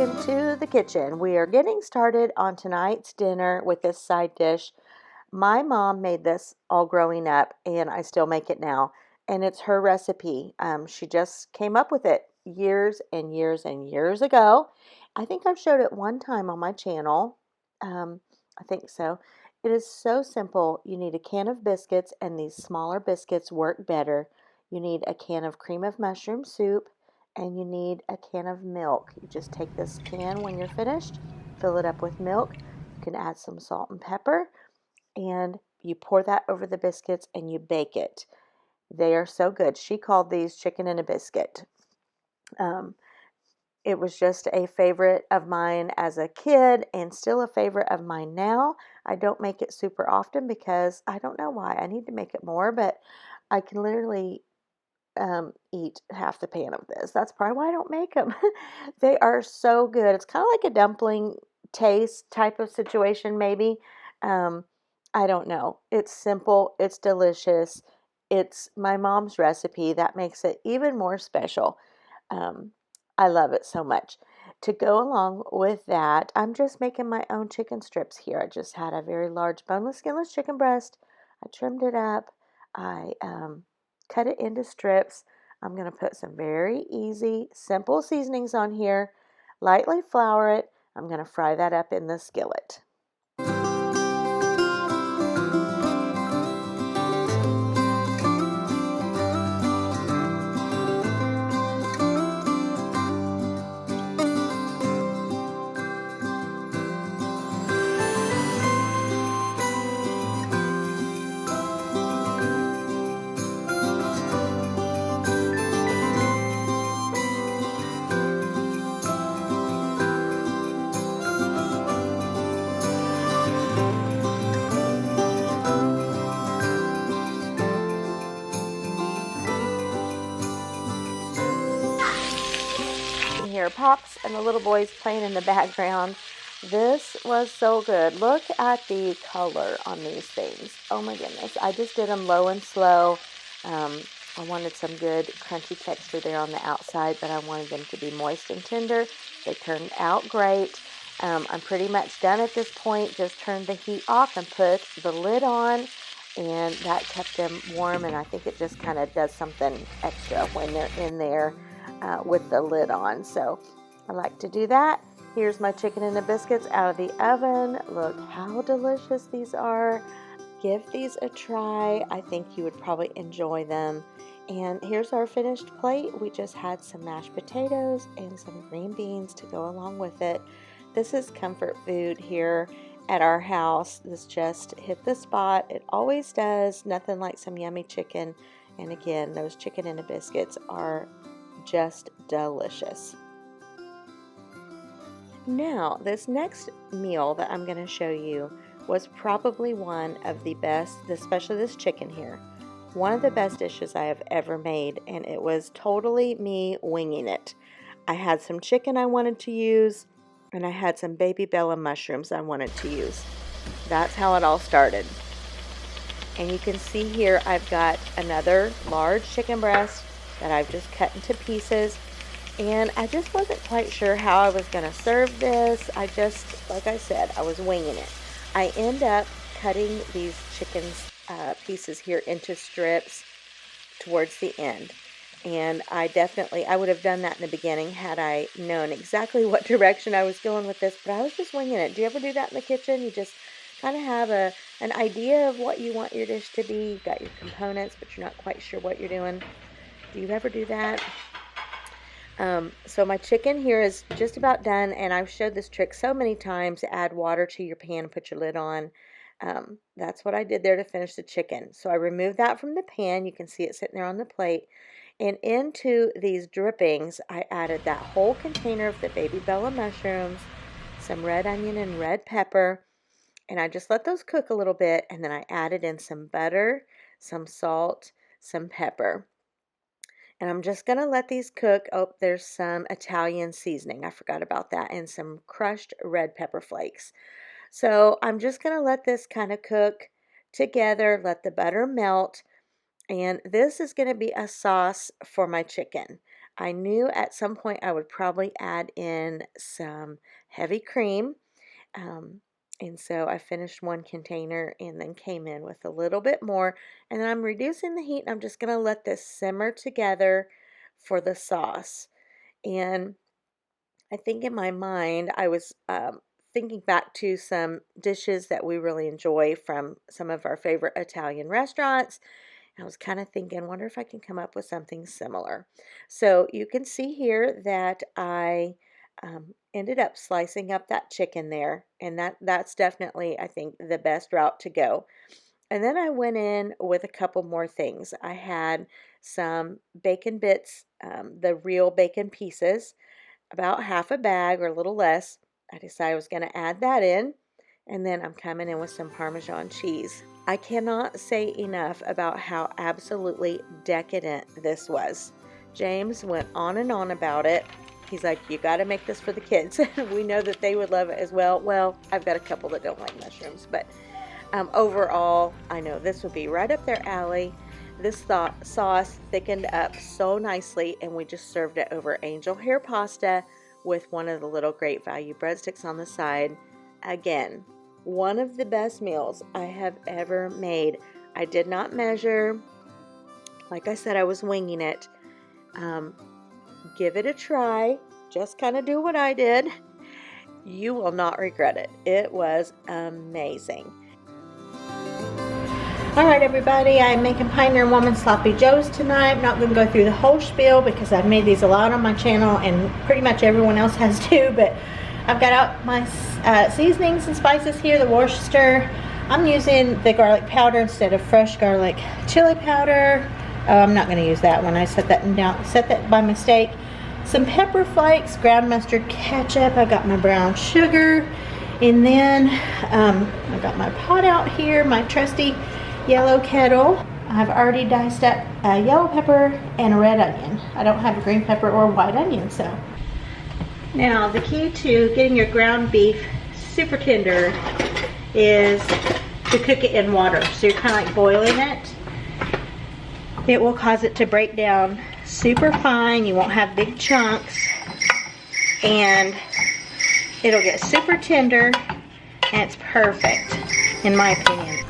into the kitchen. We are getting started on tonight's dinner with this side dish. My mom made this all growing up, and I still make it now. And it's her recipe. She just came up with it years and years and years ago. I think I've showed it one time on my channel. I think so. It is so simple. You need a can of biscuits, and these smaller biscuits work better. You need a can of cream of mushroom soup, and you need a can of milk. You just take this can when you're finished, fill it up with milk. You can add some salt and pepper, and you pour that over the biscuits and you bake it. They are so good. She called these chicken and a biscuit. Um, it was just a favorite of mine as a kid and still a favorite of mine now. I don't make it super often because I don't know why. I need to make it more, but I can literally eat half the pan of this. That's probably why I don't make them. They are so good. It's kind of like a dumpling taste type of situation, maybe. Um, I don't know. It's simple. It's delicious. It's my mom's recipe. That makes it even more special. Um, I love it so much. To go along with that, I'm just making my own chicken strips here. I just had a very large boneless, skinless chicken breast. I trimmed it up. I cut it into strips. I'm going to put some very easy, simple seasonings on here, lightly flour it. I'm going to fry that up in the skillet. Here, Pops and the little boys playing in the background. This was so good. Look at the color on these things. Oh my goodness. I just did them low and slow. I wanted some good crunchy texture there on the outside, but I wanted them to be moist and tender. They turned out great. I'm pretty much done at this point. Just turned the heat off and put the lid on, and that kept them warm, and I think it just kind of does something extra when they're in there with the lid on. So I like to do that. Here's my chicken and the biscuits out of the oven. Look how delicious these are. Give these a try. I think you would probably enjoy them. And here's our finished plate. We just had some mashed potatoes and some green beans to go along with it. This is comfort food here at our house. This just hit the spot. It always does. Nothing like some yummy chicken. And again, those chicken and the biscuits are just delicious. Now, this next meal that I'm going to show you was probably one of the best, especially this chicken here, one of the best dishes I have ever made, and it was totally me winging it. I had some chicken I wanted to use, and I had some baby bella mushrooms I wanted to use. That's how it all started. And you can see here I've got another large chicken breast that I've just cut into pieces. And I just wasn't quite sure how I was going to serve this. I just, like I said, I was winging it. I end up cutting these chicken pieces here into strips towards the end. And I would have done that in the beginning had I known exactly what direction I was going with this. But I was just winging it. Do you ever do that in the kitchen? You just kind of have an idea of what you want your dish to be. You've got your components, but you're not quite sure what you're doing. Do you ever do that? So my chicken here is just about done, and I've showed this trick so many times. Add water to your pan and put your lid on. That's what I did there to finish the chicken. So I removed that from the pan. You can see it sitting there on the plate. And into these drippings, I added that whole container of the baby bella mushrooms, some red onion and red pepper, and I just let those cook a little bit, and then I added in some butter, some salt, some pepper. And I'm just going to let these cook. Oh, there's some Italian seasoning. I forgot about that. And some crushed red pepper flakes. So I'm just going to let this kind of cook together. Let the butter melt. And this is going to be a sauce for my chicken. I knew at some point I would probably add in some heavy cream. And so I finished one container and then came in with a little bit more. And then I'm reducing the heat and I'm just going to let this simmer together for the sauce. And I think in my mind, I was thinking back to some dishes that we really enjoy from some of our favorite Italian restaurants. I was kind of thinking, wonder if I can come up with something similar. So you can see here that I ended up slicing up that chicken there, and that's definitely, I think, the best route to go. And then I went in with a couple more things. I had some bacon bits, the real bacon pieces, about half a bag or a little less. I decided I was going to add that in. And then I'm coming in with some Parmesan cheese. I cannot say enough about how absolutely decadent this was. James went on and on about it. He's like, you got to make this for the kids. We know that they would love it as well. Well, I've got a couple that don't like mushrooms, but overall, I know this would be right up their alley. This sauce thickened up so nicely, and we just served it over angel hair pasta with one of the little Great Value breadsticks on the side. Again, one of the best meals I have ever made. I did not measure. Like I said, I was winging it. Give it a try. Just kind of do what I did. You will not regret it. It was amazing. Alright everybody, I'm making Pioneer Woman Sloppy Joes tonight. I'm not going to go through the whole spiel because I've made these a lot on my channel and pretty much everyone else has too, but I've got out my seasonings and spices here, the Worcester. I'm using the garlic powder instead of fresh garlic chili powder. Oh, I'm not going to use that one. I set that by mistake. Some pepper flakes, ground mustard ketchup. I got my brown sugar, and then I got my pot out here, my trusty yellow kettle. I've already diced up a yellow pepper and a red onion. I don't have a green pepper or white onion, so. Now, the key to getting your ground beef super tender is to cook it in water. So you're kind of like boiling it. It will cause it to break down super fine. You won't have big chunks, and it'll get super tender, and it's perfect, in my opinion.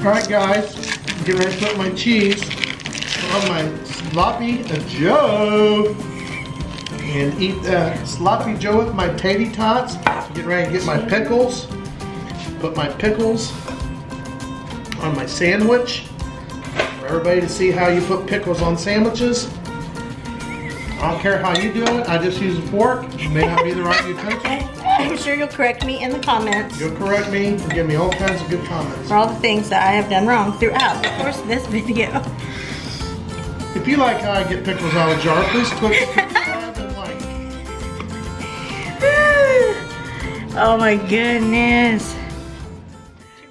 Alright guys, I'm getting ready to put my cheese on my sloppy Joe and eat sloppy Joe with my taty tots. Getting ready to get my pickles. Put my pickles on my sandwich for everybody to see how you put pickles on sandwiches. I don't care how you do it, I just use a fork. It may not be the right utensil. I'm sure you'll correct me in the comments. You'll correct me and give me all kinds of good comments. For all the things that I have done wrong throughout the course of this video. If you like how I get pickles out of a jar, please click subscribe and like. Oh my goodness.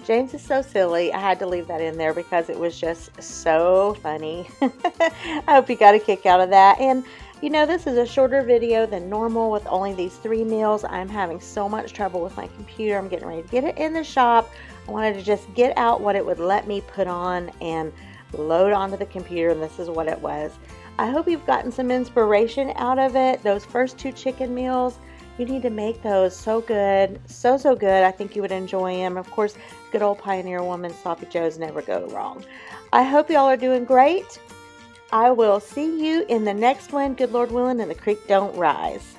James is so silly. I had to leave that in there because it was just so funny. I hope you got a kick out of that. And you know, this is a shorter video than normal with only these 3 meals. I'm having so much trouble with my computer. I'm getting ready to get it in the shop. I wanted to just get out what it would let me put on and load onto the computer, and this is what it was. I hope you've gotten some inspiration out of it. Those first 2 chicken meals, you need to make those so good. So good. I think you would enjoy them. Of course, good old Pioneer Woman Sloppy Joes never go wrong. I hope y'all are doing great. I will see you in the next one, good Lord willing, and the creek don't rise.